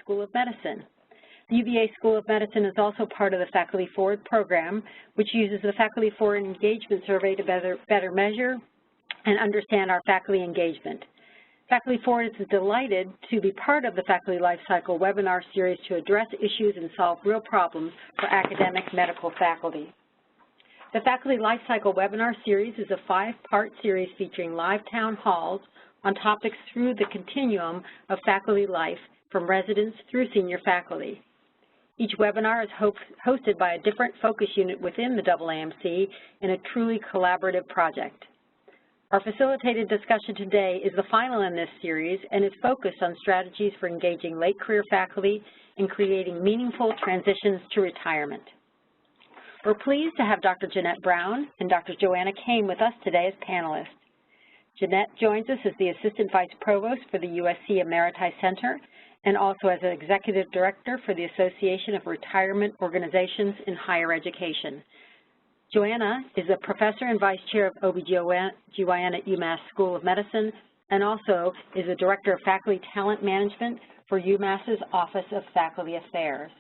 School of Medicine. The UVA School of Medicine is also part of the Faculty Forward program, which uses the Faculty Forward Engagement Survey to better measure and understand our faculty engagement. Faculty Forward is delighted to be part of the Faculty Lifecycle webinar series to address issues and solve real problems for academic medical faculty. The Faculty Lifecycle webinar series is a 5-part series featuring live town halls on topics through the continuum of faculty life, from residents through senior faculty. Each webinar is hosted by a different focus unit within the AAMC in a truly collaborative project. Our facilitated discussion today is the final in this series and is focused on strategies for engaging late career faculty and creating meaningful transitions to retirement. We're pleased to have Dr. Jeanette Brown and Dr. Joanna Kane with us today as panelists. Jeanette joins us as the Assistant Vice Provost for the USC Emeriti Center and also as an Executive Director for the Association of Retirement Organizations in Higher Education. Joanna is a Professor and Vice Chair of OB/GYN at UMass School of Medicine and also is a Director of Faculty Talent Management for UMass's Office of Faculty Affairs.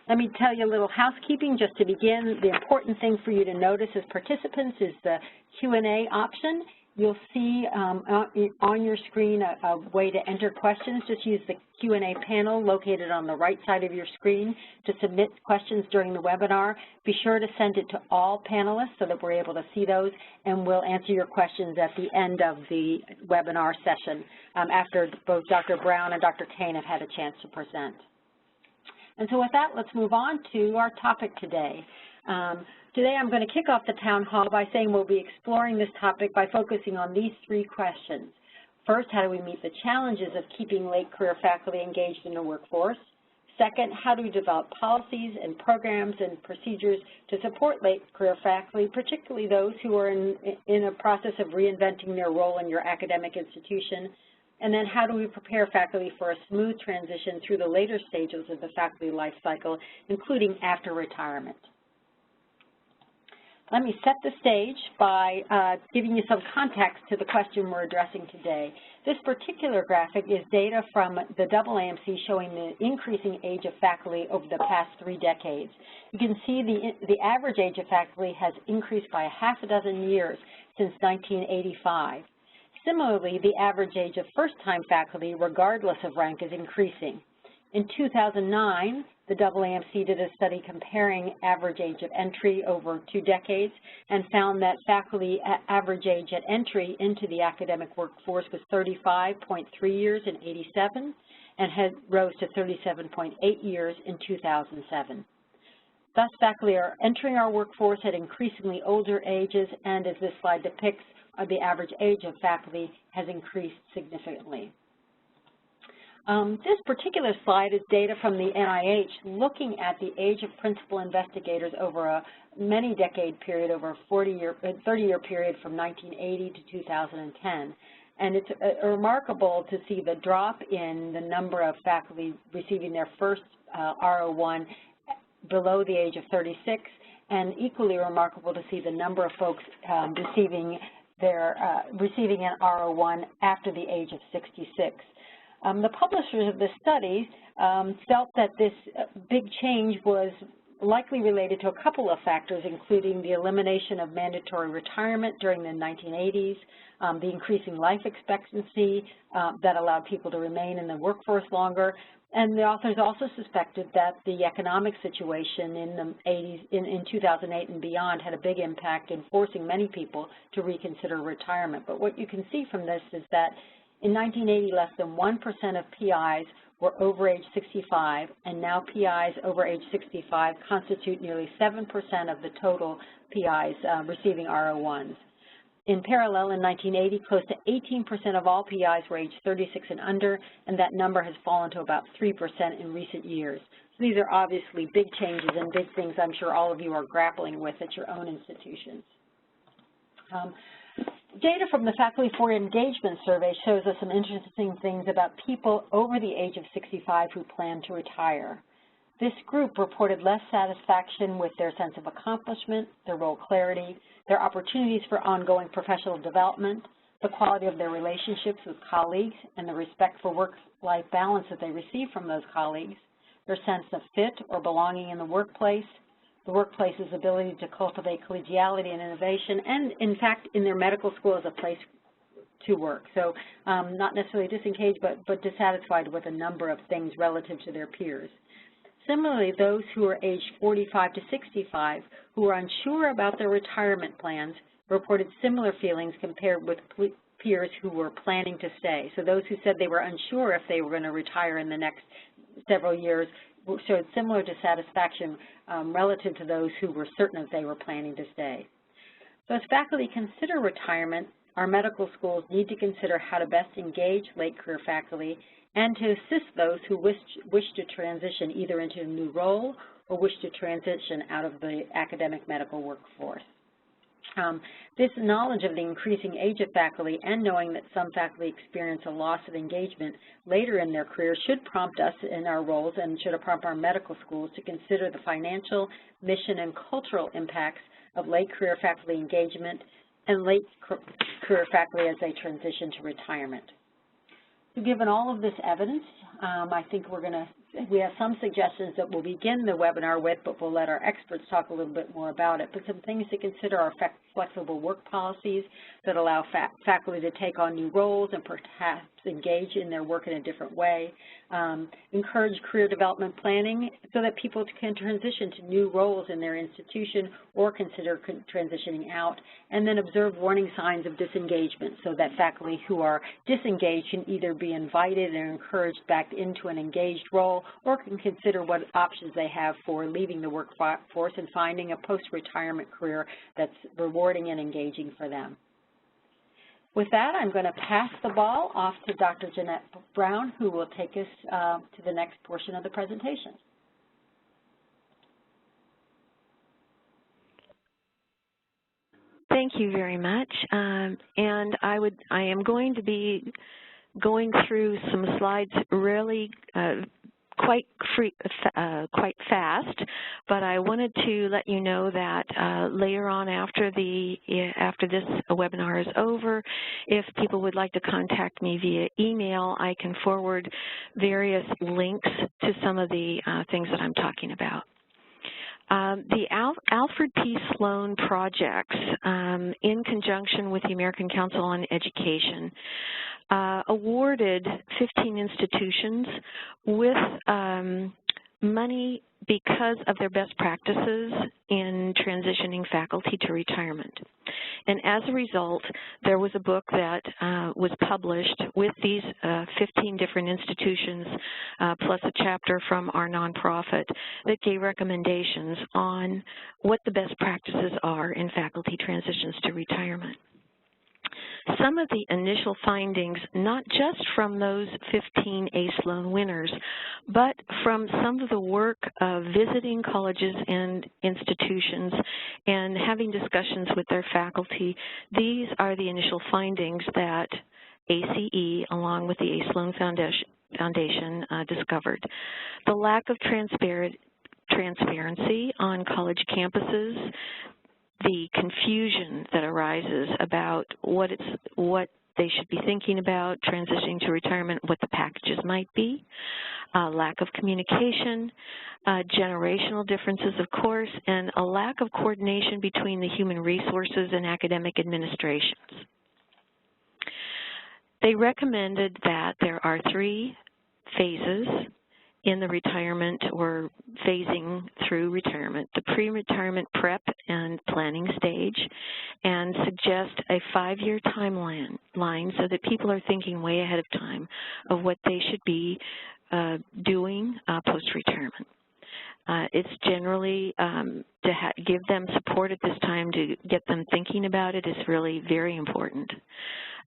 Let me tell you a little housekeeping just to begin. The important thing for you to notice as participants is the Q&A option. You'll see on your screen a way to enter questions. Just use the Q&A panel located on the right side of your screen to submit questions during the webinar. Be sure to send it to all panelists so that we're able to see those, and we'll answer your questions at the end of the webinar session after both Dr. Brown and Dr. Kane have had a chance to present. And so with that, let's move on to our topic today. Today I'm going to kick off the town hall by saying we'll be exploring this topic by focusing on these 3 questions. First, how do we meet the challenges of keeping late career faculty engaged in the workforce? Second, how do we develop policies and programs and procedures to support late career faculty, particularly those who are in a process of reinventing their role in your academic institution? And then how do we prepare faculty for a smooth transition through the later stages of the faculty life cycle, including after retirement? Let me set the stage by giving you some context to the question we're addressing today. This particular graphic is data from the AAMC showing the increasing age of faculty over the past 3 decades. You can see the average age of faculty has increased by half a dozen years since 1985. Similarly, the average age of first-time faculty, regardless of rank, is increasing. In 2009, the AAMC did a study comparing average age of entry over 2 decades and found that faculty average age at entry into the academic workforce was 35.3 years in '87 and had rose to 37.8 years in 2007. Thus, faculty are entering our workforce at increasingly older ages, and as this slide depicts, the average age of faculty has increased significantly. This particular slide is data from the NIH looking at the age of principal investigators over a many-decade period, over a 30-year period from 1980 to 2010. And it's remarkable to see the drop in the number of faculty receiving their first R01 below the age of 36, and equally remarkable to see the number of folks receiving an R01 after the age of 66. The publishers of this study felt that this big change was likely related to a couple of factors, including the elimination of mandatory retirement during the 1980s, the increasing life expectancy that allowed people to remain in the workforce longer, and the authors also suspected that the economic situation in the 80s, in 2008 and beyond, had a big impact in forcing many people to reconsider retirement. But what you can see from this is that in 1980, less than 1% of PIs were over age 65, and now PIs over age 65 constitute nearly 7% of the total PIs receiving R01s. In parallel, in 1980, close to 18% of all PIs were age 36 and under, and that number has fallen to about 3% in recent years. So these are obviously big changes and big things I'm sure all of you are grappling with at your own institutions. Data from the Faculty for Engagement Survey shows us some interesting things about people over the age of 65 who plan to retire. This group reported less satisfaction with their sense of accomplishment, their role clarity, their opportunities for ongoing professional development, the quality of their relationships with colleagues, and the respect for work-life balance that they receive from those colleagues, their sense of fit or belonging in the workplace's ability to cultivate collegiality and innovation, and, in fact, in their medical school as a place to work. So not necessarily disengaged, but dissatisfied with a number of things relative to their peers. Similarly, those who are aged 45 to 65 who are unsure about their retirement plans reported similar feelings compared with peers who were planning to stay. So those who said they were unsure if they were going to retire in the next several years showed similar dissatisfaction relative to those who were certain that they were planning to stay. So as faculty consider retirement, our medical schools need to consider how to best engage late career faculty and to assist those who wish to transition either into a new role or wish to transition out of the academic medical workforce. This knowledge of the increasing age of faculty and knowing that some faculty experience a loss of engagement later in their career should prompt us in our roles and should prompt our medical schools to consider the financial, mission, and cultural impacts of late career faculty engagement and late career faculty as they transition to retirement. So given all of this evidence, I think we have some suggestions that we'll begin the webinar with, but we'll let our experts talk a little bit more about it. But some things to consider are flexible work policies that allow faculty to take on new roles and perhaps engage in their work in a different way. Encourage career development planning so that people can transition to new roles in their institution or consider transitioning out. And then observe warning signs of disengagement so that faculty who are disengaged can either be invited and encouraged back into an engaged role or can consider what options they have for leaving the workforce and finding a post-retirement career that's rewarding and engaging for them. With that, I'm going to pass the ball off to Dr. Jeanette Brown, who will take us to the next portion of the presentation. Thank you very much. And I am going to be going through some slides really quite fast, but I wanted to let you know that later on after this webinar is over, if people would like to contact me via email, I can forward various links to some of the things that I'm talking about. The Alfred P. Sloan projects, in conjunction with the American Council on Education, awarded 15 institutions with money because of their best practices in transitioning faculty to retirement. And as a result, there was a book that was published with these 15 different institutions, plus a chapter from our nonprofit that gave recommendations on what the best practices are in faculty transitions to retirement. Some of the initial findings, not just from those 15 A. Sloan winners, but from some of the work of visiting colleges and institutions and having discussions with their faculty, these are the initial findings that ACE, along with the A. Sloan Foundation, discovered. The lack of transparency on college campuses, the confusion that arises about what they should be thinking about transitioning to retirement, what the packages might be, lack of communication, generational differences, of course, and a lack of coordination between the human resources and academic administrations. They recommended that there are 3 phases in the retirement or phasing through retirement, the pre-retirement prep and planning stage, and suggest a 5-year timeline so that people are thinking way ahead of time of what they should be doing post-retirement. It's generally to give them support at this time to get them thinking about it is really very important.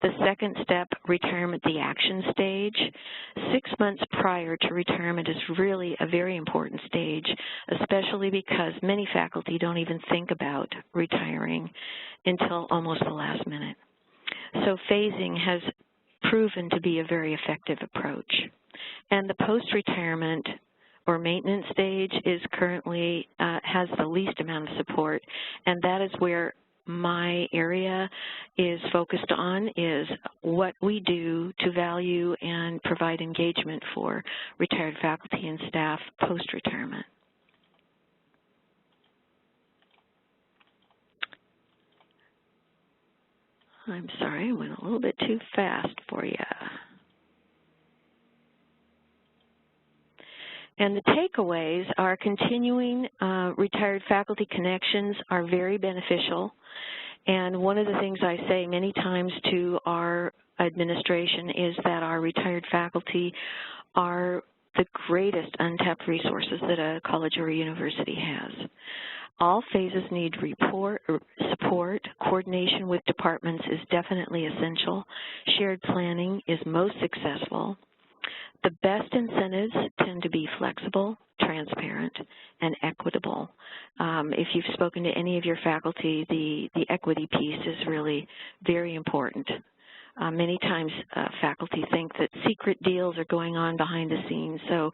The second step, retirement, the action stage, 6 months prior to retirement is really a very important stage, especially because many faculty don't even think about retiring until almost the last minute. So phasing has proven to be a very effective approach. And the post-retirement or maintenance stage is currently has the least amount of support, and that is where my area is focused on is what we do to value and provide engagement for retired faculty and staff post-retirement. I'm sorry, I went a little bit too fast for you. And the takeaways are continuing retired faculty connections are very beneficial. And one of the things I say many times to our administration is that our retired faculty are the greatest untapped resources that a college or a university has. All phases need support. Coordination with departments is definitely essential. Shared planning is most successful. The best incentives tend to be flexible, transparent, and equitable. If you've spoken to any of your faculty, the equity piece is really very important. Many times faculty think that secret deals are going on behind the scenes, so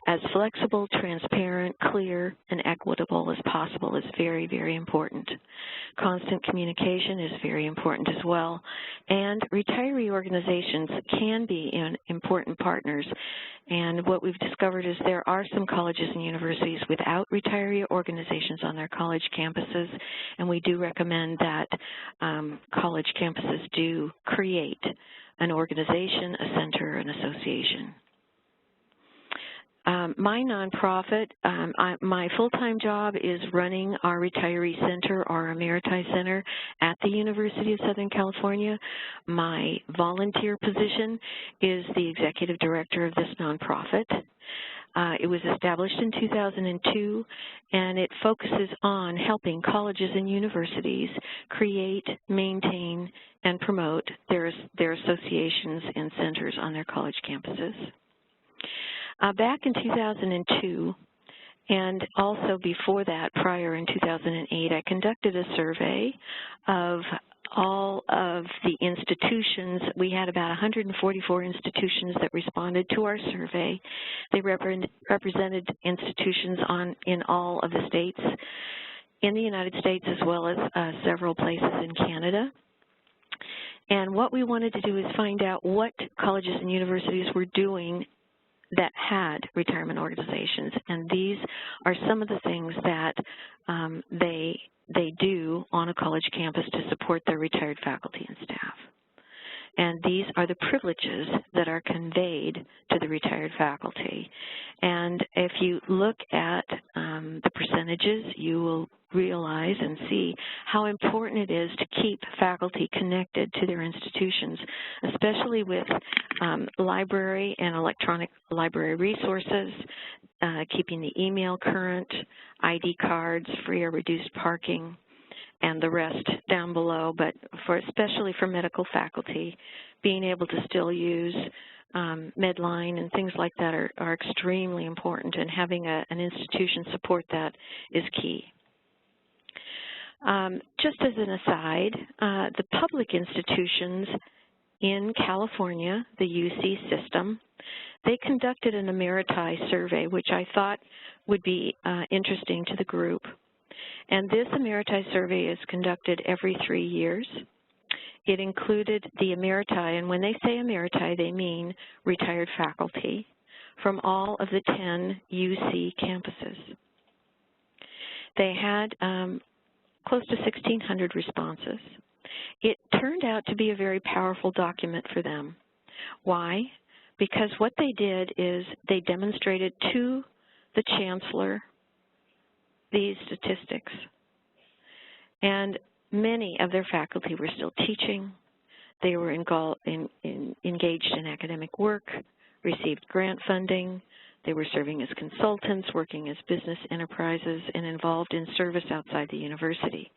as flexible, transparent, clear, and equitable as possible is very, very important. Constant communication is very important as well, and retiree organizations can be important partners. And what we've discovered is there are some colleges and universities without retiree organizations on their college campuses, and we do recommend that college campuses do create an organization, a center, an association. My nonprofit, my full-time job is running our retiree center, our Emeriti Center at the University of Southern California. My volunteer position is the executive director of this nonprofit. It was established in 2002, and it focuses on helping colleges and universities create, maintain, and promote their associations and centers on their college campuses. Back in 2002, and also before that, prior in 2008, I conducted a survey of all of the institutions. We had about 144 institutions that responded to our survey. They represented institutions in all of the states in the United States, as well as several places in Canada. And what we wanted to do is find out what colleges and universities were doing that had retirement organizations, and these are some of the things that they do on a college campus to support their retired faculty and staff. And these are the privileges that are conveyed to the retired faculty. And if you look at the percentages, you will realize and see how important it is to keep faculty connected to their institutions, especially with library and electronic library resources, keeping the email current, ID cards, free or reduced parking, and the rest down below, but especially for medical faculty, being able to still use Medline and things like that are extremely important, and having an institution support that is key. Just as an aside, the public institutions in California, the UC system, they conducted an Emeriti survey, which I thought would be interesting to the group. And this Emeriti survey is conducted every 3 years. It included the Emeriti, and when they say Emeriti, they mean retired faculty from all of the 10 UC campuses. They had close to 1,600 responses. It turned out to be a very powerful document for them. Why? Because what they did is they demonstrated to the chancellor these statistics. And many of their faculty were still teaching. They were engaged in academic work, received grant funding. They were serving as consultants, working as business enterprises, and involved in service outside the university.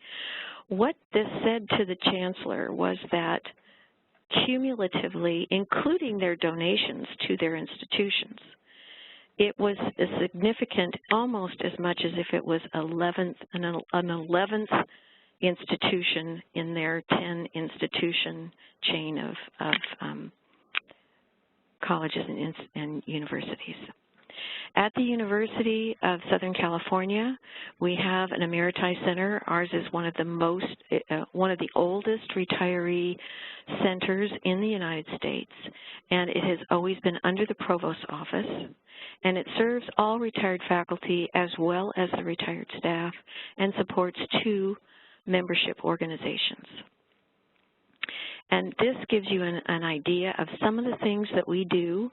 What this said to the chancellor was that cumulatively, including their donations to their institutions, it was a significant, almost as much as if it was an 11th institution in their 10-institution chain of colleges and universities. At the University of Southern California, we have an Emeriti Center. Ours is one of the oldest retiree centers in the United States, and it has always been under the Provost's office, and it serves all retired faculty as well as the retired staff and supports 2 membership organizations. And this gives you an idea of some of the things that we do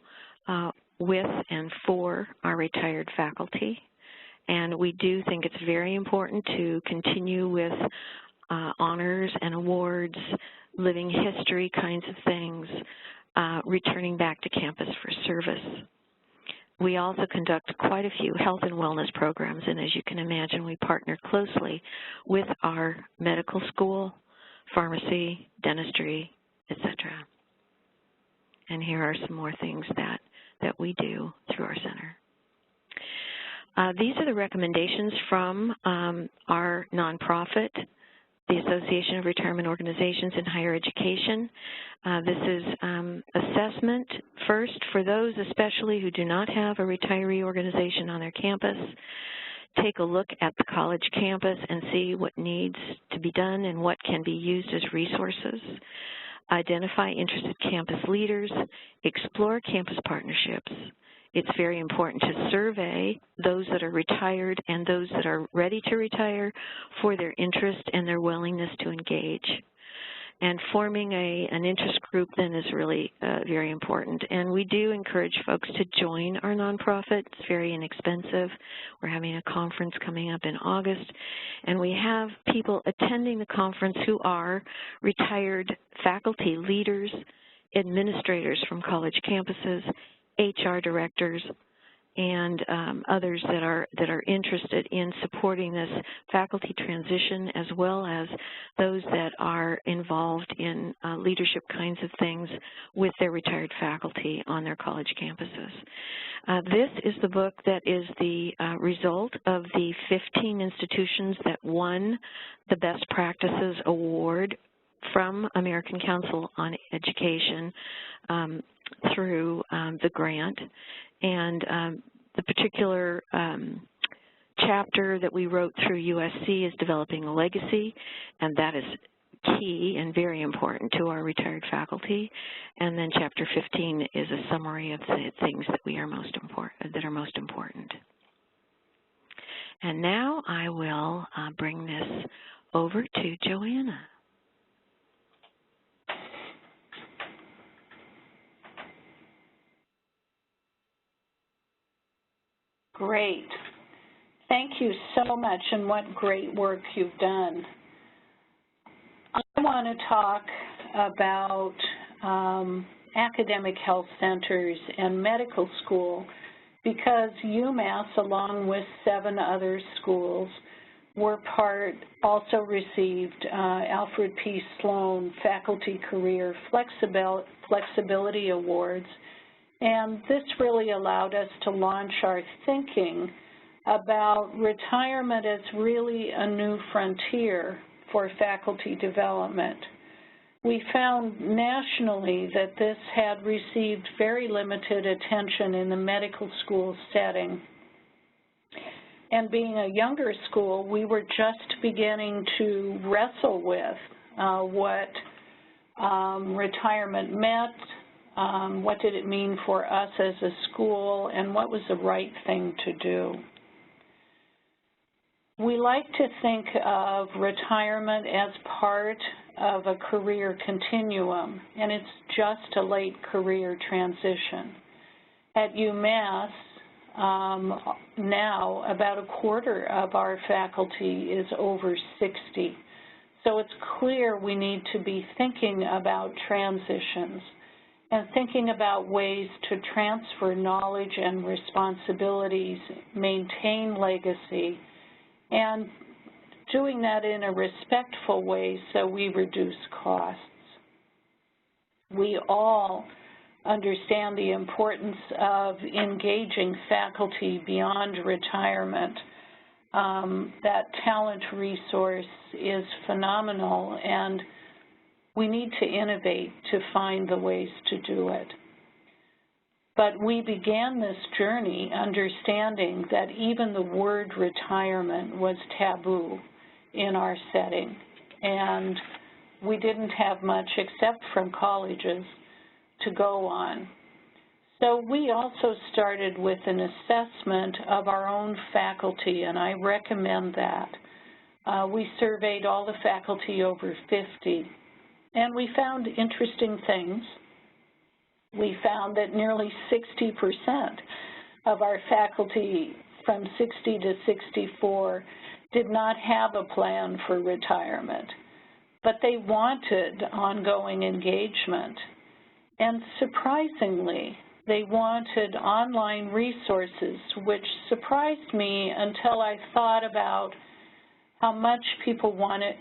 with and for our retired faculty. And we do think it's very important to continue with honors and awards, living history kinds of things, returning back to campus for service. We also conduct quite a few health and wellness programs, and as you can imagine, we partner closely with our medical school, pharmacy, dentistry, etc. And here are some more things that we do through our center. These are the recommendations from our nonprofit, the Association of Retirement Organizations in Higher Education. This is assessment first for those especially who do not have a retiree organization on their campus. Take a look at the college campus and see what needs to be done and what can be used as resources. Identify interested campus leaders, explore campus partnerships. It's very important to survey those that are retired and those that are ready to retire for their interest and their willingness to engage. And forming an interest group then is really very important. And we do encourage folks to join our nonprofit. It's very inexpensive. We're having a conference coming up in August. And we have people attending the conference who are retired faculty, leaders, administrators from college campuses, HR directors, and others that are interested in supporting this faculty transition, as well as those that are involved in leadership kinds of things with their retired faculty on their college campuses. This is the book that is the result of the 15 institutions that won the Best Practices Award from American Council on Education through the grant. And the particular chapter that we wrote through USC is Developing a Legacy, and that is key and very important to our retired faculty. And then Chapter 15 is a summary of the things that are most important. And now I will bring this over to Joanna. Great. Thank you so much, and what great work you've done. I want to talk about academic health centers and medical school because UMass, along with 7 other schools, also received Alfred P. Sloan Faculty Career Flexibility Awards. And this really allowed us to launch our thinking about retirement as really a new frontier for faculty development. We found nationally that this had received very limited attention in the medical school setting. And being a younger school, we were just beginning to wrestle with what retirement meant, what did it mean for us as a school, and what was the right thing to do. We like to think of retirement as part of a career continuum, and it's just a late career transition. At UMass, now about a quarter of our faculty is over 60. So it's clear we need to be thinking about transitions and thinking about ways to transfer knowledge and responsibilities, maintain legacy, and doing that in a respectful way so we reduce costs. We all understand the importance of engaging faculty beyond retirement. That talent resource is phenomenal, and we need to innovate to find the ways to do it. But we began this journey understanding that even the word retirement was taboo in our setting, and we didn't have much except from colleges to go on. So we also started with an assessment of our own faculty, and I recommend that. We surveyed all the faculty over 50, and we found interesting things. We found that nearly 60% of our faculty from 60 to 64 did not have a plan for retirement, but they wanted ongoing engagement. And surprisingly, they wanted online resources, which surprised me until I thought about how much people want it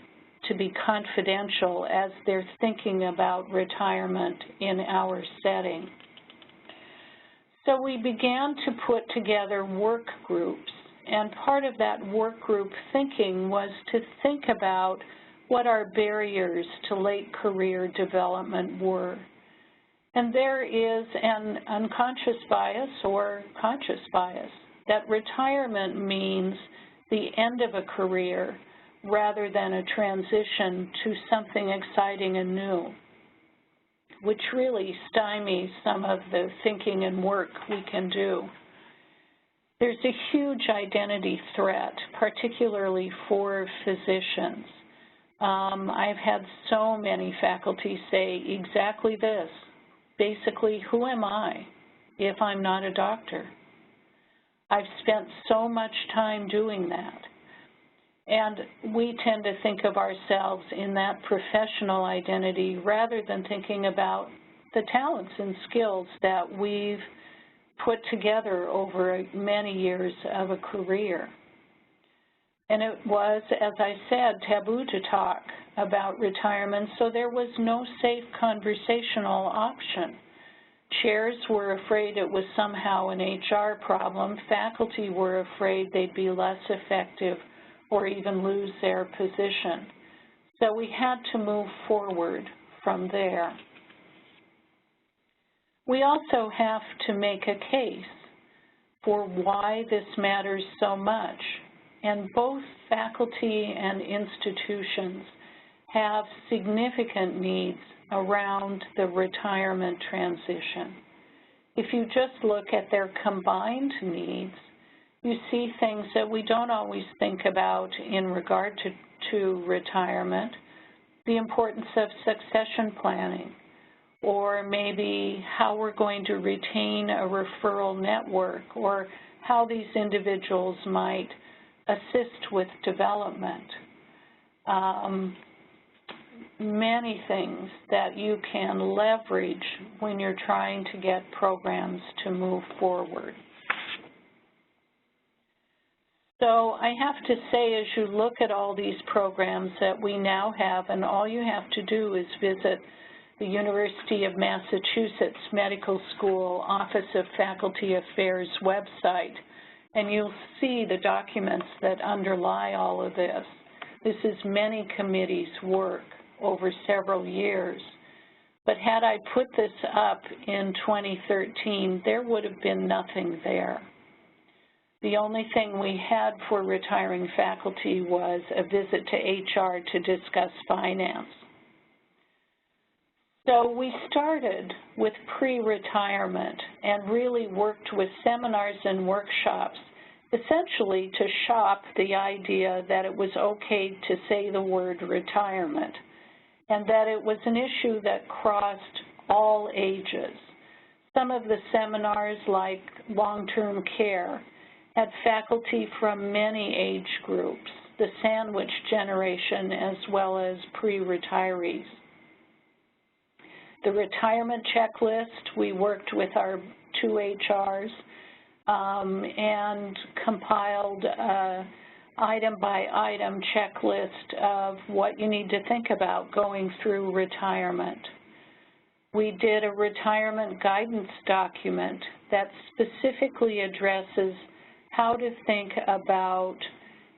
to be confidential as they're thinking about retirement in our setting. So we began to put together work groups, and part of that work group thinking was to think about what our barriers to late career development were. And there is an unconscious bias or conscious bias that retirement means the end of a career rather than a transition to something exciting and new, which really stymies some of the thinking and work we can do. There's a huge identity threat, particularly for physicians. I've had so many faculty say exactly this. Basically, who am I if I'm not a doctor? I've spent so much time doing that. And we tend to think of ourselves in that professional identity rather than thinking about the talents and skills that we've put together over many years of a career. And it was, as I said, taboo to talk about retirement, so there was no safe conversational option. Chairs were afraid it was somehow an HR problem. Faculty were afraid they'd be less effective or even lose their position. So we had to move forward from there. We also have to make a case for why this matters so much. And both faculty and institutions have significant needs around the retirement transition. If you just look at their combined needs, you see things that we don't always think about in regard to retirement, the importance of succession planning, or maybe how we're going to retain a referral network, or how these individuals might assist with development. Many things that you can leverage when you're trying to get programs to move forward. So I have to say, as you look at all these programs that we now have, and all you have to do is visit the University of Massachusetts Medical School Office of Faculty Affairs website, and you'll see the documents that underlie all of this. This is many committees' work over several years. But had I put this up in 2013, there would have been nothing there. The only thing we had for retiring faculty was a visit to HR to discuss finance. So we started with pre-retirement and really worked with seminars and workshops, essentially to shop the idea that it was okay to say the word retirement and that it was an issue that crossed all ages. Some of the seminars, like long-term care, had faculty from many age groups, the sandwich generation as well as pre-retirees. The retirement checklist, we worked with our 2 HRs and compiled a item-by-item checklist of what you need to think about going through retirement. We did a retirement guidance document that specifically addresses how to think about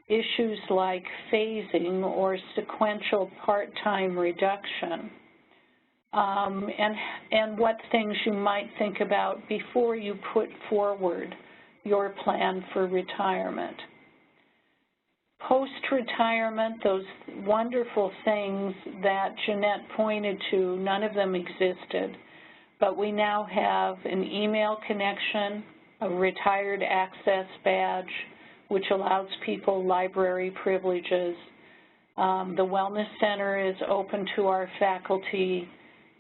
issues like phasing or sequential part-time reduction. and what things you might think about before you put forward your plan for retirement. Post-retirement, those wonderful things that Jeanette pointed to, none of them existed, but we now have an email connection, a retired access badge, which allows people library privileges. The Wellness Center is open to our faculty,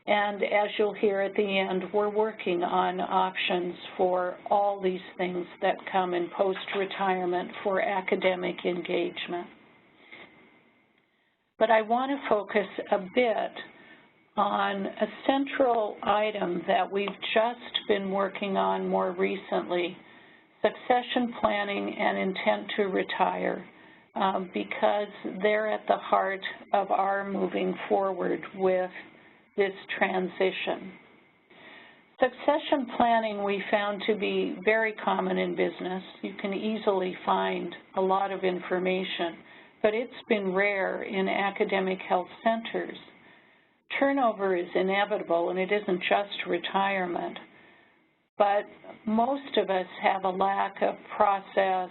and as you'll hear at the end, we're working on options for all these things that come in post-retirement for academic engagement. But I want to focus a bit on a central item that we've just been working on more recently, succession planning and intent to retire, because they're at the heart of our moving forward with this transition. Succession planning we found to be very common in business. You can easily find a lot of information, but it's been rare in academic health centers. Turnover is inevitable, and it isn't just retirement, but most of us have a lack of process,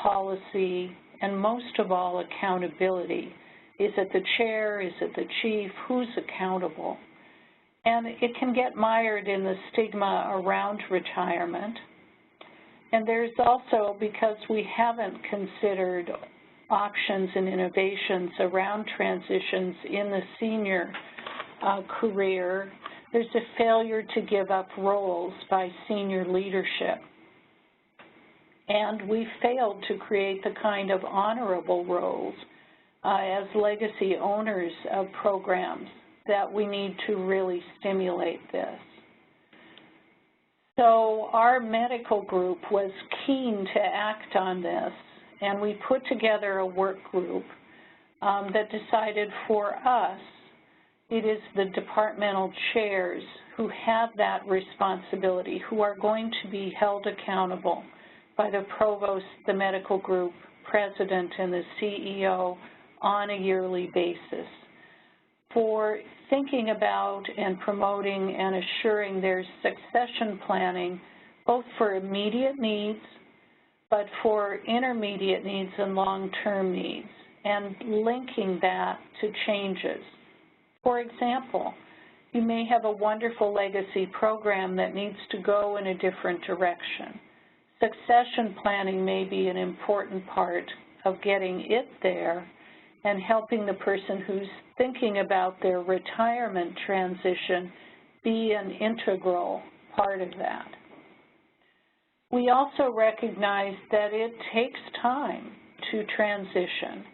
policy, and most of all, accountability. Is it the chair? Is it the chief? Who's accountable? And it can get mired in the stigma around retirement. And there's also, because we haven't considered options and innovations around transitions in the senior career, there's a failure to give up roles by senior leadership. And we failed to create the kind of honorable roles as legacy owners of programs that we need to really stimulate this. So our medical group was keen to act on this, and we put together a work group that decided for us it is the departmental chairs who have that responsibility, who are going to be held accountable by the provost, the medical group president, and the CEO on a yearly basis for thinking about and promoting and assuring there's succession planning both for immediate needs but for intermediate needs and long-term needs, and linking that to changes. For example, you may have a wonderful legacy program that needs to go in a different direction. Succession planning may be an important part of getting it there and helping the person who's thinking about their retirement transition be an integral part of that. We also recognize that it takes time to transition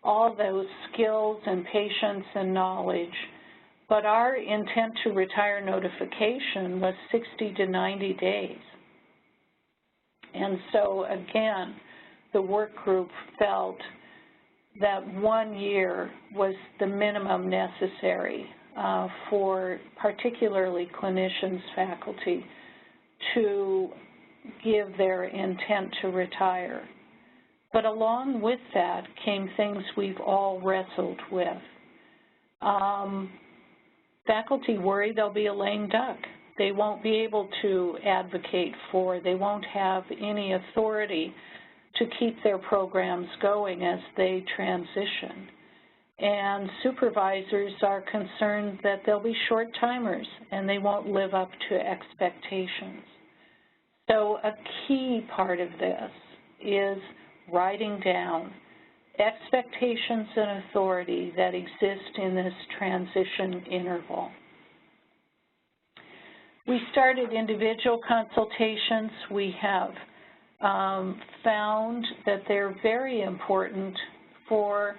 all those skills and patience and knowledge, but our intent to retire notification was 60 to 90 days. And so again, the work group felt that 1 year was the minimum necessary for particularly clinicians, faculty, to give their intent to retire. But along with that came things we've all wrestled with. Faculty worry they'll be a lame duck. They won't be able to advocate for, they won't have any authority to keep their programs going as they transition. And supervisors are concerned that they'll be short-timers and they won't live up to expectations. So a key part of this is writing down expectations and authority that exist in this transition interval. We started individual consultations. We have found that they're very important for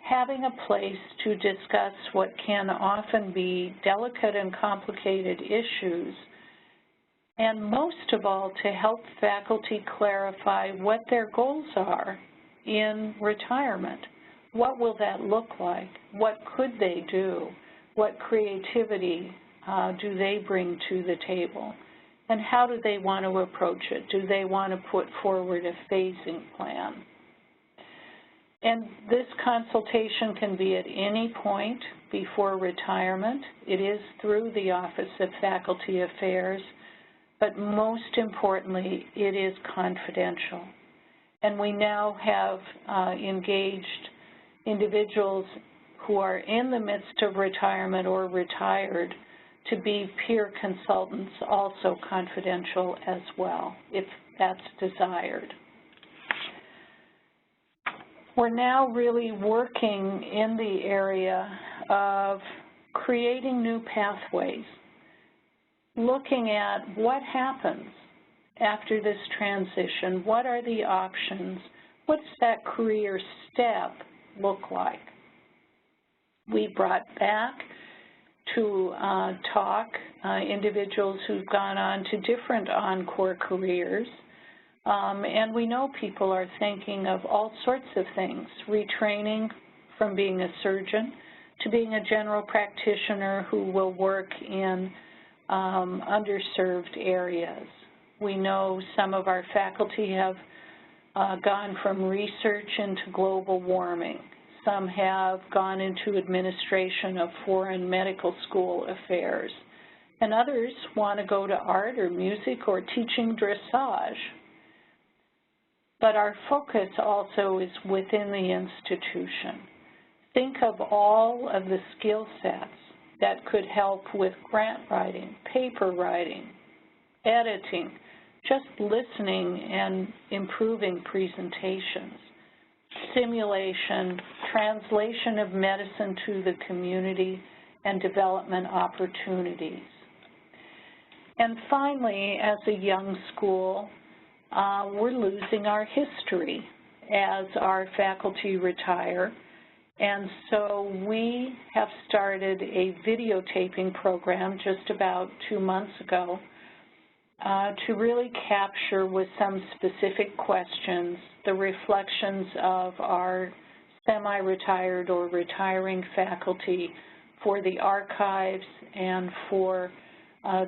having a place to discuss what can often be delicate and complicated issues, and most of all, to help faculty clarify what their goals are in retirement. What will that look like? What could they do? What creativity do they bring to the table? And how do they want to approach it? Do they want to put forward a phasing plan? And this consultation can be at any point before retirement. It is through the Office of Faculty Affairs, but most importantly, it is confidential. And we now have engaged individuals who are in the midst of retirement or retired to be peer consultants, also confidential as well, if that's desired. We're now really working in the area of creating new pathways, looking at what happens after this transition, what are the options, what's that career step look like. We brought back to talk individuals who've gone on to different encore careers, and we know people are thinking of all sorts of things, retraining from being a surgeon to being a general practitioner who will work in underserved areas. We know some of our faculty have gone from research into global warming. Some have gone into administration of foreign medical school affairs. And others want to go to art or music or teaching dressage. But our focus also is within the institution. Think of all of the skill sets that could help with grant writing, paper writing, editing, just listening and improving presentations, simulation, translation of medicine to the community, and development opportunities. And finally, as a young school, we're losing our history as our faculty retire. And so we have started a videotaping program just about 2 months ago to really capture with some specific questions the reflections of our semi-retired or retiring faculty for the archives and for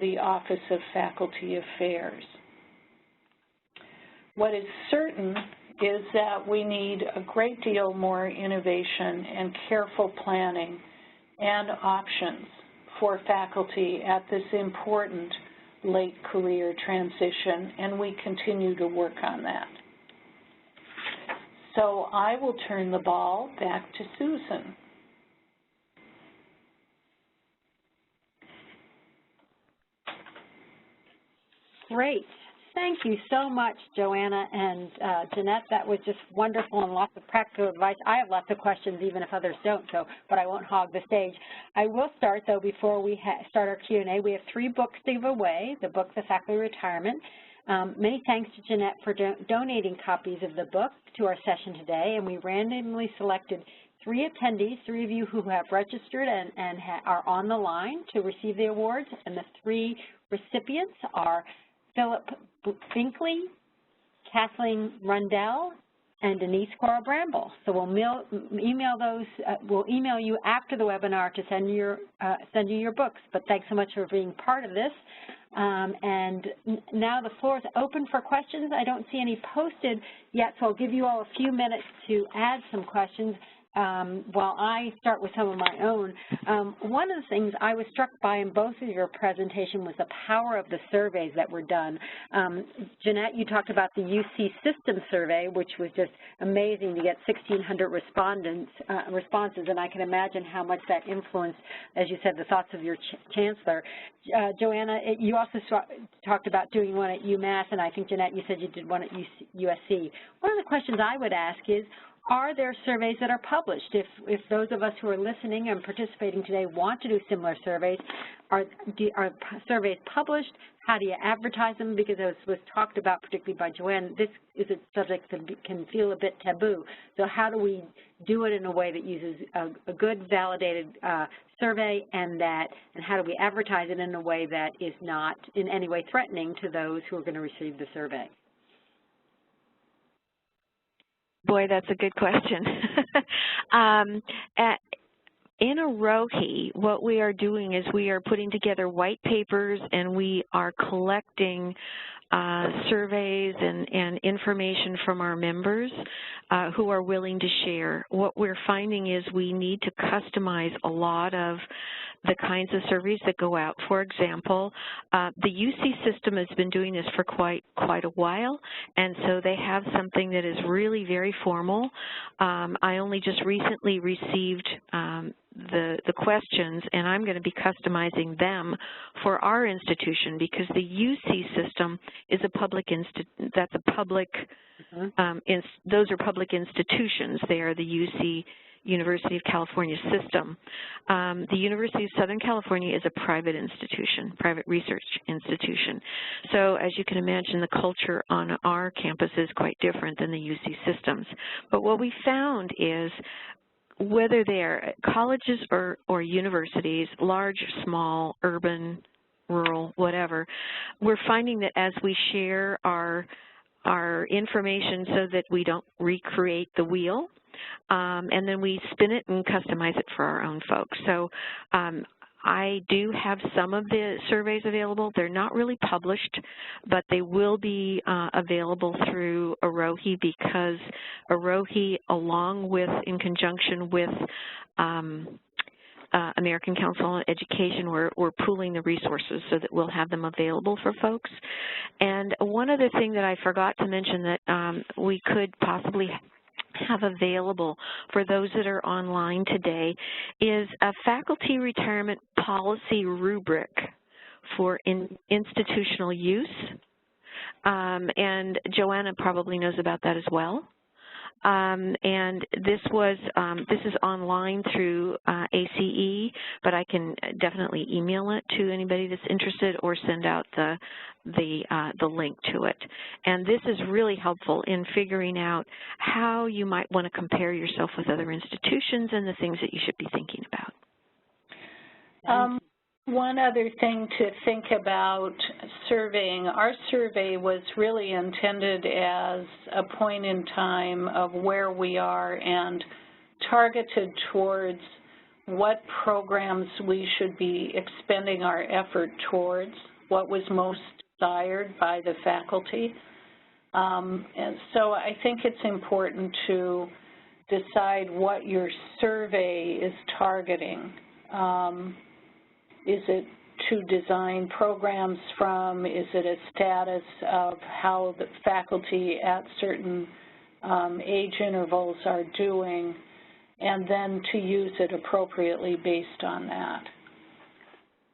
the Office of Faculty Affairs. What is certain is that we need a great deal more innovation and careful planning and options for faculty at this important late career transition, and we continue to work on that. So I will turn the ball back to Susan. Great. Thank you so much, Joanna and Jeanette. That was just wonderful and lots of practical advice. I have lots of questions, even if others don't, but I won't hog the stage. I will start, though, before we start our Q&A. We have 3 books to give away, the book, The Faculty Retirement. Many thanks to Jeanette for donating copies of the book to our session today, and we randomly selected 3 attendees, 3 of you who have registered and are on the line to receive the awards, and the 3 recipients are Philip Binkley, Kathleen Rundell, and Denise Cora Bramble. So we'll email those. We'll email you after the webinar to send you your books. But thanks so much for being part of this. And now the floor is open for questions. I don't see any posted yet, so I'll give you all a few minutes to add some questions while I start with some of my own. One of the things I was struck by in both of your presentation was the power of the surveys that were done. Jeanette, you talked about the UC system survey, which was just amazing to get 1,600 responses, and I can imagine how much that influenced, as you said, the thoughts of your chancellor. Joanna, you also talked about doing one at UMass, and I think, Jeanette, you said you did one at USC. One of the questions I would ask is, are there surveys that are published? If those of us who are listening and participating today want to do similar surveys, are surveys published? How do you advertise them? Because as was talked about, particularly by Joanne, this is a subject that can feel a bit taboo. So how do we do it in a way that uses a good, validated survey, and how do we advertise it in a way that is not in any way threatening to those who are going to receive the survey? Boy, that's a good question. In AROHI, what we are doing is we are putting together white papers, and we are collecting surveys and information from our members who are willing to share. What we're finding is we need to customize a lot of the kinds of surveys that go out. For example, the UC system has been doing this for quite a while, and so they have something that is really very formal. I only just recently received the questions, and I'm going to be customizing them for our institution because the UC system is a public those are public institutions. They are the UC University of California system. The University of Southern California is a private institution, private research institution. So as you can imagine, the culture on our campus is quite different than the UC systems. But what we found is whether they're colleges or universities, large, small, urban, rural, whatever, we're finding that as we share our information so that we don't recreate the wheel, and then we spin it and customize it for our own folks. So I do have some of the surveys available. They're not really published, but they will be available through AROHE because AROHE, along with, in conjunction with American Council on Education, we're pooling the resources so that we'll have them available for folks. And one other thing that I forgot to mention that we could possibly have available for those that are online today is a faculty retirement policy rubric for institutional use. And Joanna probably knows about that as well. And this is online through ACE, but I can definitely email it to anybody that's interested or send out the link to it. And this is really helpful in figuring out how you might want to compare yourself with other institutions and the things that you should be thinking about. One other thing to think about surveying, our survey was really intended as a point in time of where we are and targeted towards what programs we should be expending our effort towards, what was most desired by the faculty. And so I think it's important to decide what your survey is targeting. Is it to design programs from? Is it a status of how the faculty at certain age intervals are doing, and then to use it appropriately based on that?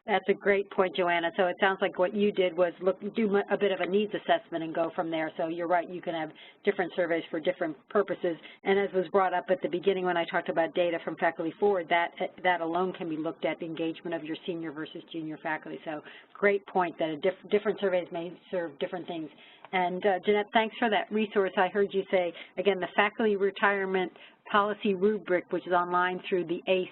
That's a great point, Joanna. So it sounds like what you did was do a bit of a needs assessment and go from there. So you're right, you can have different surveys for different purposes. And as was brought up at the beginning when I talked about data from Faculty Forward, that alone can be looked at, the engagement of your senior versus junior faculty. So great point that different surveys may serve different things. And Jeanette, thanks for that resource. I heard you say, again, the Faculty Retirement Policy Rubric, which is online through the ACE,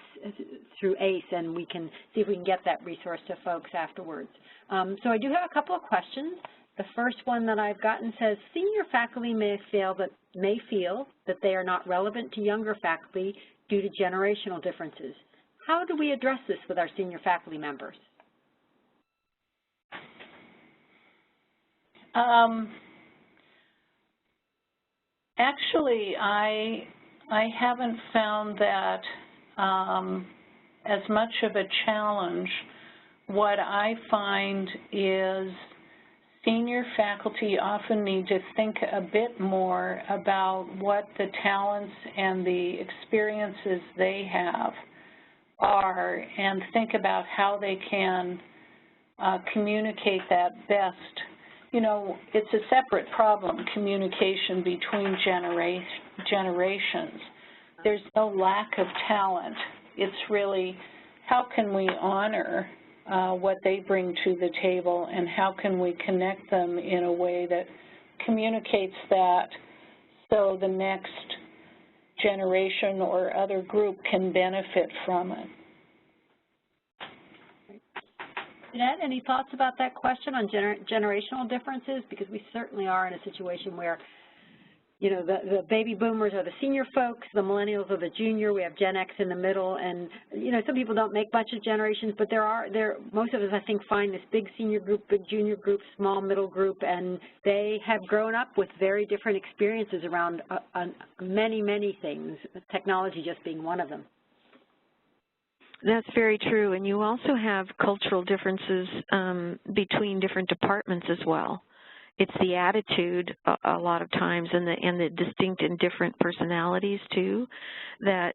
and we can see if we can get that resource to folks afterwards. So I do have a couple of questions. The first one that I've gotten says, senior faculty may feel that they are not relevant to younger faculty due to generational differences. How do we address this with our senior faculty members? Actually, I haven't found that as much of a challenge. What I find is senior faculty often need to think a bit more about what the talents and the experiences they have are and think about how they can communicate that best. You know, it's a separate problem, communication between generations. There's no lack of talent. It's really how can we honor what they bring to the table and how can we connect them in a way that communicates that so the next generation or other group can benefit from it. Jeanette, any thoughts about that question on generational differences? Because we certainly are in a situation where you know, the baby boomers are the senior folks, the millennials are the junior, we have Gen X in the middle, and, you know, some people don't make much of generations, but most of us, I think, find this big senior group, big junior group, small middle group, and they have grown up with very different experiences around many, many things, technology just being one of them. That's very true, and you also have cultural differences between different departments as well. It's the attitude a lot of times and the distinct and different personalities too, that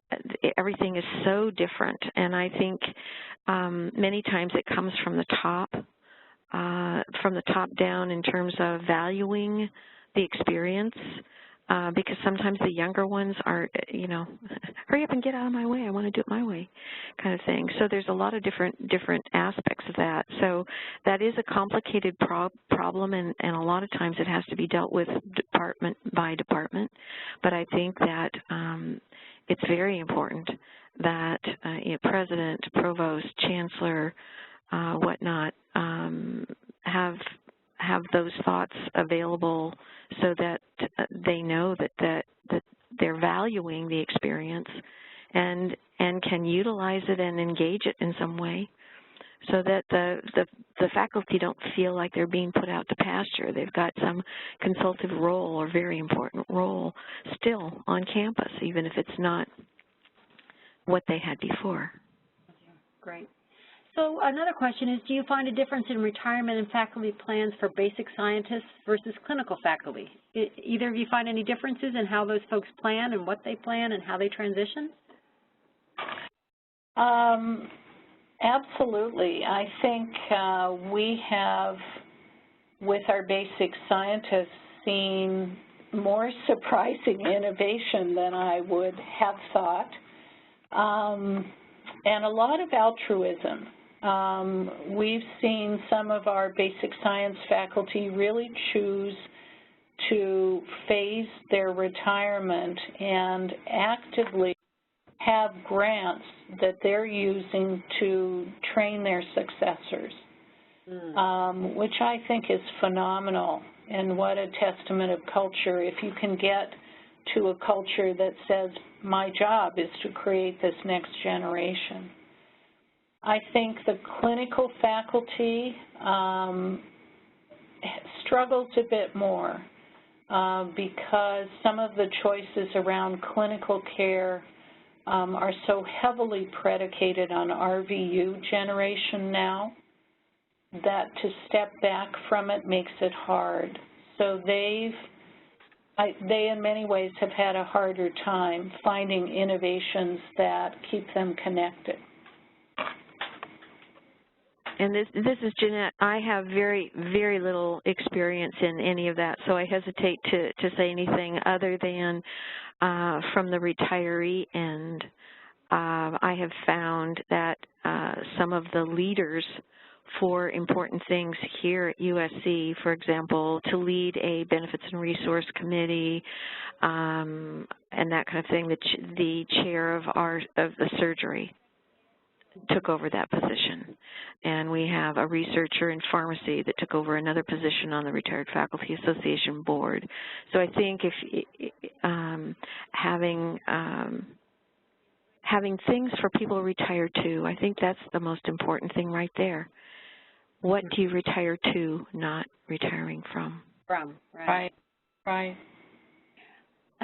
everything is so different. And I think many times it comes from the top down in terms of valuing the experience, because sometimes the younger ones are, you know, hurry up and get out of my way, I want to do it my way kind of thing. So there's a lot of different aspects of that. So that is a complicated problem, and a lot of times it has to be dealt with department by department. But I think that it's very important that you know, president, provost, chancellor, whatnot, have those thoughts available so that they know that they're valuing the experience and can utilize it and engage it in some way, so that the faculty don't feel like they're being put out to pasture. They've got some consultative role or very important role still on campus, even if it's not what they had before. Great. So another question is, do you find a difference in retirement and faculty plans for basic scientists versus clinical faculty? Either of you find any differences in how those folks plan and what they plan and how they transition? Absolutely. I think we have, with our basic scientists, seen more surprising innovation than I would have thought, and a lot of altruism. We've seen some of our basic science faculty really choose to phase their retirement and actively have grants that they're using to train their successors, which I think is phenomenal, and what a testament of culture. If you can get to a culture that says, my job is to create this next generation. I think the clinical faculty struggles a bit more because some of the choices around clinical care are so heavily predicated on RVU generation now that to step back from it makes it hard. So they in many ways have had a harder time finding innovations that keep them connected. And this is Jeanette. I have very, very little experience in any of that, so I hesitate to say anything other than from the retiree end. I have found that some of the leaders for important things here at USC, for example, to lead a benefits and resource committee and that kind of thing, the chair of the surgery took over that position. And we have a researcher in pharmacy that took over another position on the Retired Faculty Association board. So I think if having things for people to retire to, I think that's the most important thing right there. What do you retire to, not retiring from? Right.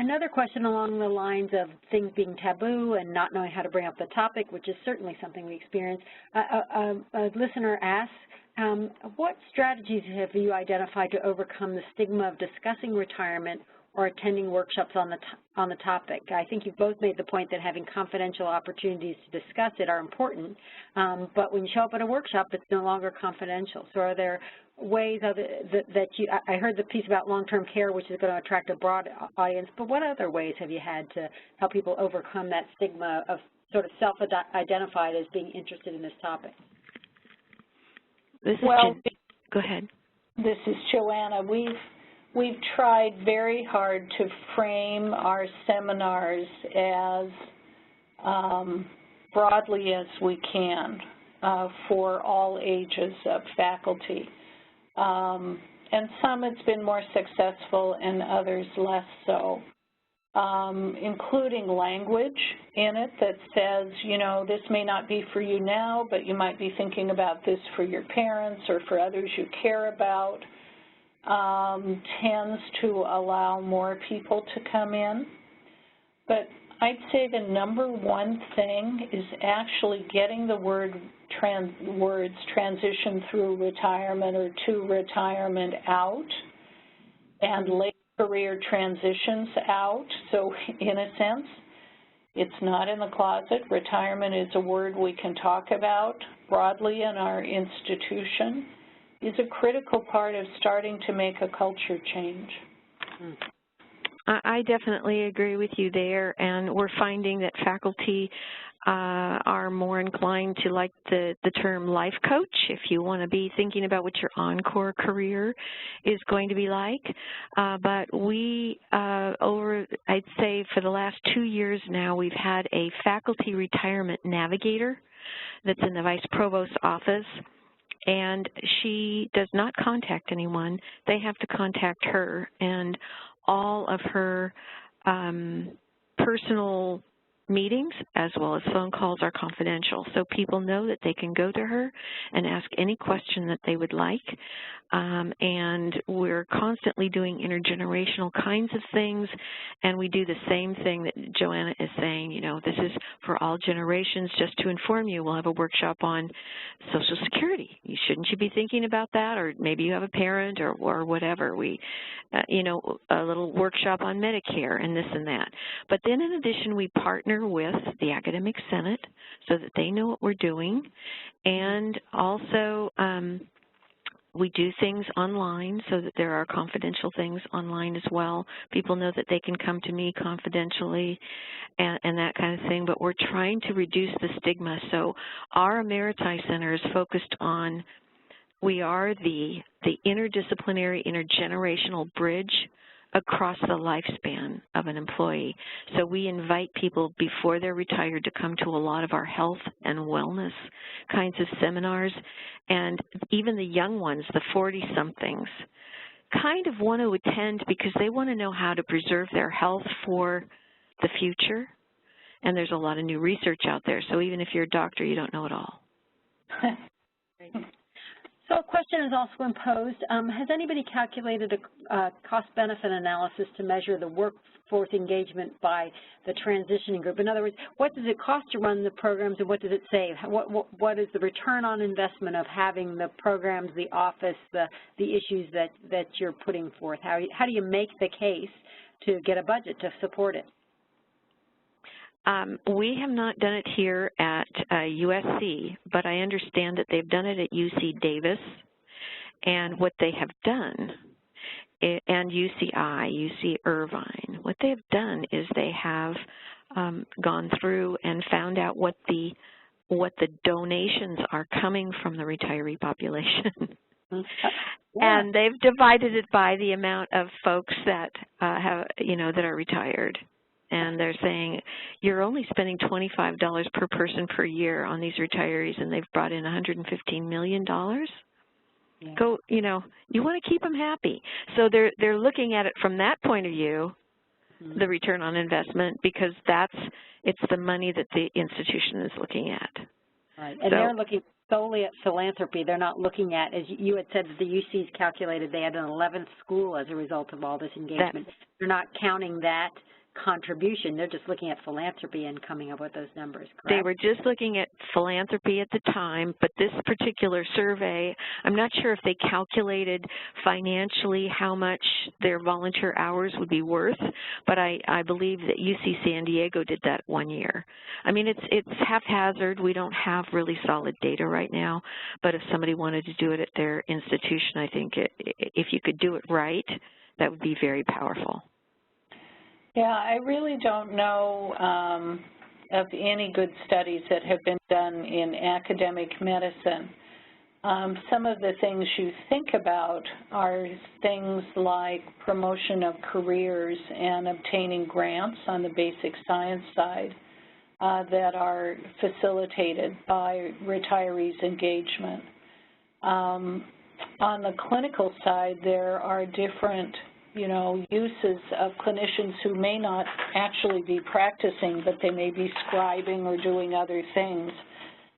Another question along the lines of things being taboo and not knowing how to bring up the topic, which is certainly something we experience. A listener asks, what strategies have you identified to overcome the stigma of discussing retirement or attending workshops on the topic? I think you've both made the point that having confidential opportunities to discuss it are important, but when you show up at a workshop, it's no longer confidential. So are there ways that you, I heard the piece about long-term care, which is going to attract a broad audience, but what other ways have you had to help people overcome that stigma of sort of self-identified as being interested in this topic? Go ahead. This is Joanna. We've tried very hard to frame our seminars as broadly as we can for all ages of faculty. and some it's been more successful and others less so. Including language in it that says, you know, this may not be for you now, but you might be thinking about this for your parents or for others you care about, tends to allow more people to come in. But I'd say the number one thing is actually getting the words transition through retirement or to retirement out, and late career transitions out. So in a sense, it's not in the closet. Retirement is a word we can talk about broadly in our institution. Is a critical part of starting to make a culture change. I definitely agree with you there, and we're finding that faculty are more inclined to like the term life coach if you want to be thinking about what your encore career is going to be like. But we, I'd say for the last 2 years now, we've had a faculty retirement navigator that's in the vice provost's office, and she does not contact anyone. They have to contact her, and all of her personal meetings as well as phone calls are confidential, so people know that they can go to her and ask any question that they would like. And we're constantly doing intergenerational kinds of things, and we do the same thing that Joanna is saying, you know, this is for all generations. Just to inform you, we'll have a workshop on Social Security. Shouldn't you be thinking about that? Or maybe you have a parent or whatever. We, you know, a little workshop on Medicare and this and that. But then in addition, we partner with the Academic Senate so that they know what we're doing, and also we do things online so that there are confidential things online as well. People know that they can come to me confidentially and that kind of thing, but we're trying to reduce the stigma. So our Emeriti Center is focused on, we are the interdisciplinary, intergenerational bridge across the lifespan of an employee. So we invite people before they're retired to come to a lot of our health and wellness kinds of seminars, and even the young ones, the 40-somethings, kind of want to attend because they want to know how to preserve their health for the future, and there's a lot of new research out there, so even if you're a doctor, you don't know it all. So a question is also imposed. Has anybody calculated a cost-benefit analysis to measure the workforce engagement by the transitioning group? In other words, what does it cost to run the programs, and what does it save? What is the return on investment of having the programs, the office, the issues that you're putting forth? How do you make the case to get a budget to support it? We have not done it here at USC, but I understand that they've done it at UC Davis, and what they have done, and UCI, UC Irvine, what they have done is they have gone through and found out what the donations are coming from the retiree population. Yeah. And they've divided it by the amount of folks that have, you know, that are retired. And they're saying you're only spending $25 per person per year on these retirees, and they've brought in $115 million. Yeah. Go, you know, you want to keep them happy. So they're looking at it from that point of view, the return on investment, because it's the money that the institution is looking at. Right, and so they're looking solely at philanthropy. They're not looking at, as you had said, the UC's calculated they had an 11th school as a result of all this engagement. They're not counting that contribution. They're just looking at philanthropy and coming up with those numbers, correct? They were just looking at philanthropy at the time, but this particular survey, I'm not sure if they calculated financially how much their volunteer hours would be worth, but I believe that UC San Diego did that 1 year. I mean, it's haphazard. We don't have really solid data right now, but if somebody wanted to do it at their institution, I think if you could do it right, that would be very powerful. Yeah, I really don't know of any good studies that have been done in academic medicine. Some of the things you think about are things like promotion of careers and obtaining grants on the basic science side that are facilitated by retirees' engagement. On the clinical side, there are different, uses of clinicians who may not actually be practicing, but they may be scribing or doing other things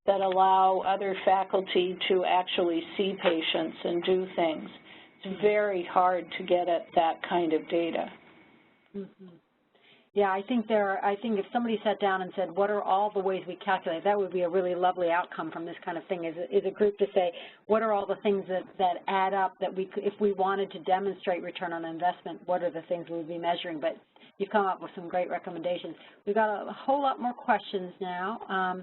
that allow other faculty to actually see patients and do things. It's very hard to get at that kind of data. Mm-hmm. Yeah, I think if somebody sat down and said, what are all the ways we calculate, that would be a really lovely outcome from this kind of thing, is a group to say, what are all the things that add up that we could, if we wanted to demonstrate return on investment, what are the things we would be measuring? But you've come up with some great recommendations. We've got a whole lot more questions now.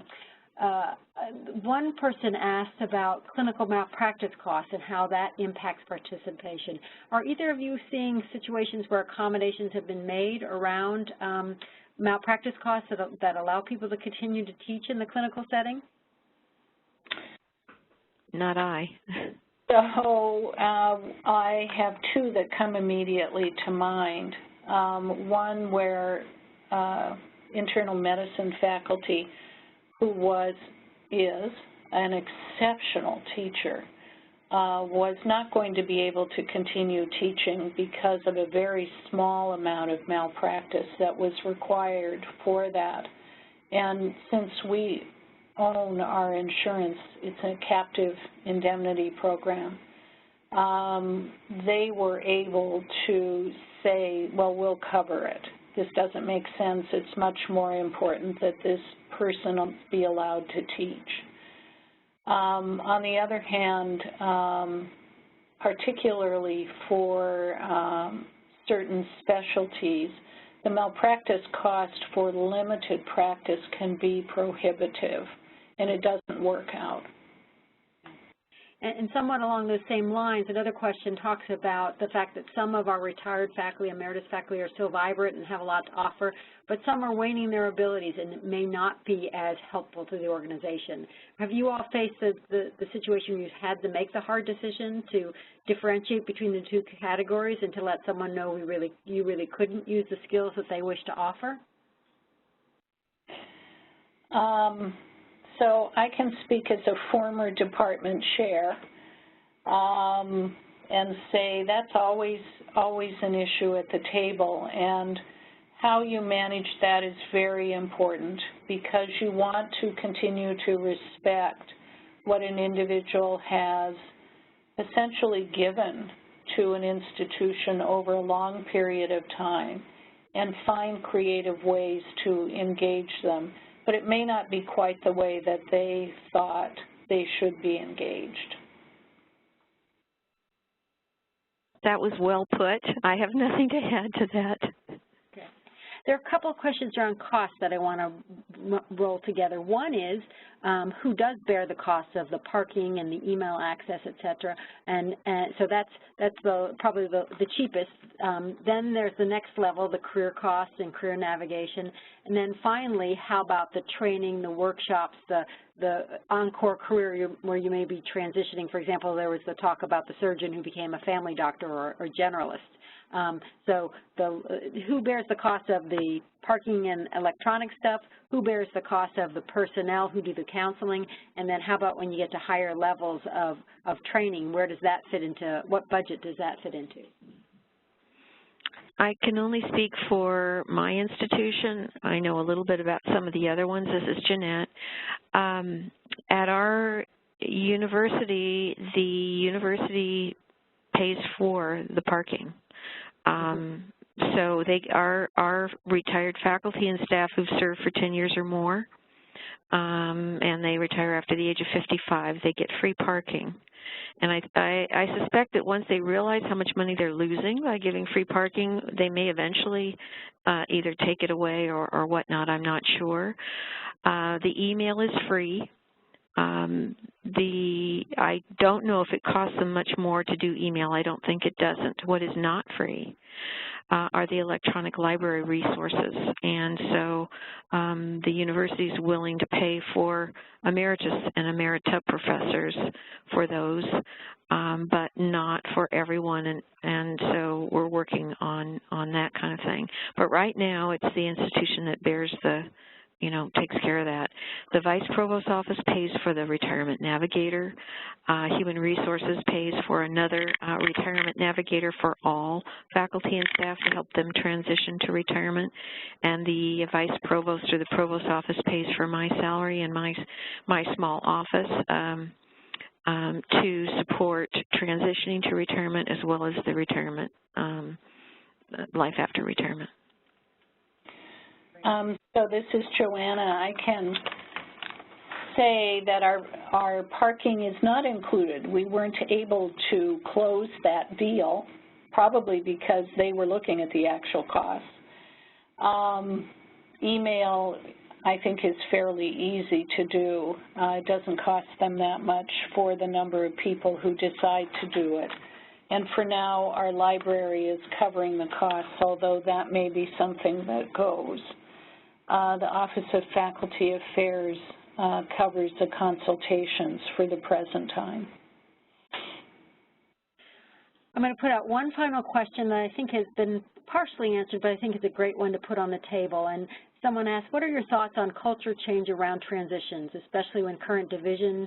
One person asked about clinical malpractice costs and how that impacts participation. Are either of you seeing situations where accommodations have been made around malpractice costs that allow people to continue to teach in the clinical setting? Not I. So I have two that come immediately to mind. One where internal medicine faculty who is an exceptional teacher, was not going to be able to continue teaching because of a very small amount of malpractice that was required for that. And since we own our insurance, it's a captive indemnity program, they were able to say, well, we'll cover it. This doesn't make sense. It's much more important that this person be allowed to teach. On the other hand, particularly for certain specialties, the malpractice cost for limited practice can be prohibitive, and it doesn't work out. And somewhat along those same lines, another question talks about the fact that some of our retired faculty, emeritus faculty, are still vibrant and have a lot to offer, but some are waning their abilities and it may not be as helpful to the organization. Have you all faced the situation where you've had to make the hard decision to differentiate between the two categories and to let someone know you really couldn't use the skills that they wish to offer? So I can speak as a former department chair and say that's always an issue at the table, and how you manage that is very important because you want to continue to respect what an individual has essentially given to an institution over a long period of time and find creative ways to engage them. But it may not be quite the way that they thought they should be engaged. That was well put. I have nothing to add to that. Okay. There are a couple of questions around costs that I want to roll together. One is who does bear the cost of the parking and the email access, et cetera, and so that's probably the cheapest. Then there's the next level, the career costs and career navigation, and then finally, how about the training, the workshops, the encore career where you may be transitioning. For example, there was the talk about the surgeon who became a family doctor or generalist. So who bears the cost of the parking and electronic stuff? Who bears the cost of the personnel who do the counseling? And then how about when you get to higher levels of training, where does that fit into, what budget does that fit into? I can only speak for my institution. I know a little bit about some of the other ones. This is Jeanette. At our university, the university pays for the parking. So our retired faculty and staff who've served for 10 years or more, and they retire after the age of 55, they get free parking. And I suspect that once they realize how much money they're losing by giving free parking, they may eventually either take it away or whatnot. I'm not sure. The email is free. I don't know if it costs them much more to do email. I don't think it doesn't. What is not free are the electronic library resources. And so the university is willing to pay for emeritus and emerita professors for those, but not for everyone. And so we're working on that kind of thing. But right now it's the institution that bears the takes care of that. The Vice Provost Office pays for the Retirement Navigator. Human Resources pays for another Retirement Navigator for all faculty and staff to help them transition to retirement. And the Vice Provost or the Provost Office pays for my salary and my small office to support transitioning to retirement as well as the retirement, life after retirement. So this is Joanna. I can say that our parking is not included. We weren't able to close that deal, probably because they were looking at the actual costs. Email, I think, is fairly easy to do. It doesn't cost them that much for the number of people who decide to do it. And for now, our library is covering the costs, although that may be something that goes. The Office of Faculty Affairs covers the consultations for the present time. I'm going to put out one final question that I think has been partially answered, but I think it's a great one to put on the table. And someone asked, what are your thoughts on culture change around transitions, especially when current division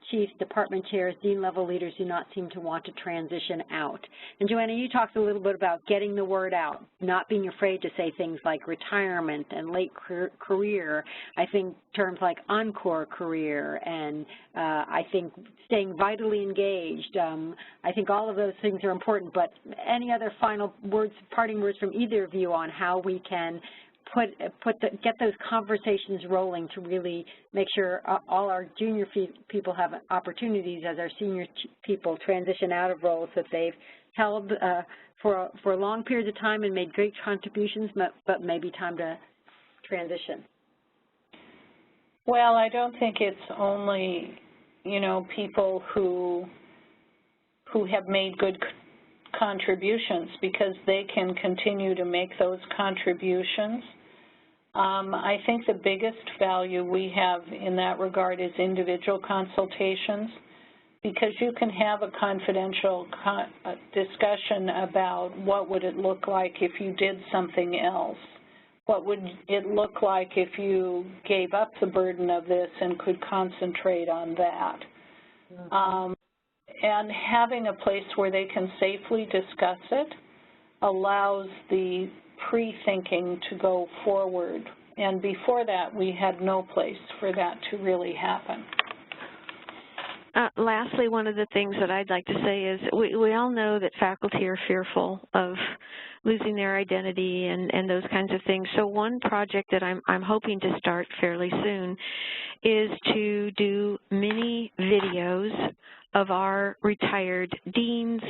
chiefs, department chairs, dean-level leaders do not seem to want to transition out? And Joanna, you talked a little bit about getting the word out, not being afraid to say things like retirement and late career. I think terms like encore career and I think staying vitally engaged. I think all of those things are important, but any other final words, parting words from either of you on how we can get those conversations rolling to really make sure all our junior people have opportunities as our senior people transition out of roles that they've held for long periods of time and made great contributions, but maybe time to transition? Well, I don't think it's only, people who have made good contributions, because they can continue to make those contributions. I think the biggest value we have in that regard is individual consultations, because you can have a confidential discussion about what would it look like if you did something else. What would it look like if you gave up the burden of this and could concentrate on that? And having a place where they can safely discuss it allows the pre-thinking to go forward. And before that, we had no place for that to really happen. Lastly, one of the things that I'd like to say is we all know that faculty are fearful of losing their identity and those kinds of things. So one project that I'm hoping to start fairly soon is to do mini videos of our retired deans,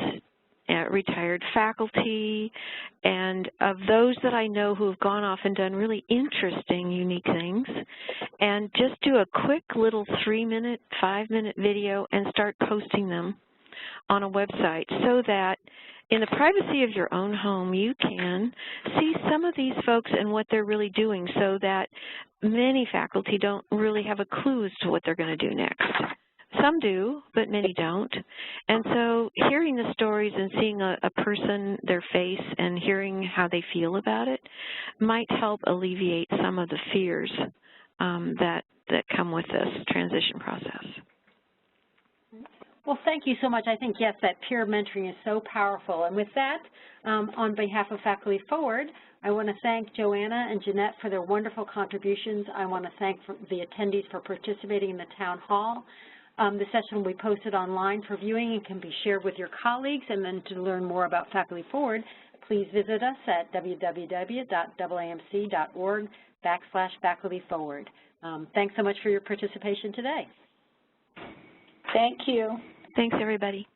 retired faculty, and of those that I know who have gone off and done really interesting, unique things, and just do a quick little 3-minute, 5-minute video and start posting them on a website so that in the privacy of your own home you can see some of these folks and what they're really doing, so that many faculty don't really have a clue as to what they're going to do next. Some do, but many don't. And so hearing the stories and seeing a person, their face, and hearing how they feel about it might help alleviate some of the fears that come with this transition process. Well, thank you so much. I think, yes, that peer mentoring is so powerful. And with that, on behalf of Faculty Forward, I want to thank Joanna and Jeanette for their wonderful contributions. I want to thank the attendees for participating in the town hall. The session will be posted online for viewing and can be shared with your colleagues. And then to learn more about Faculty Forward, please visit us at www.aamc.org/facultyforward. Thanks so much for your participation today. Thank you. Thanks, everybody.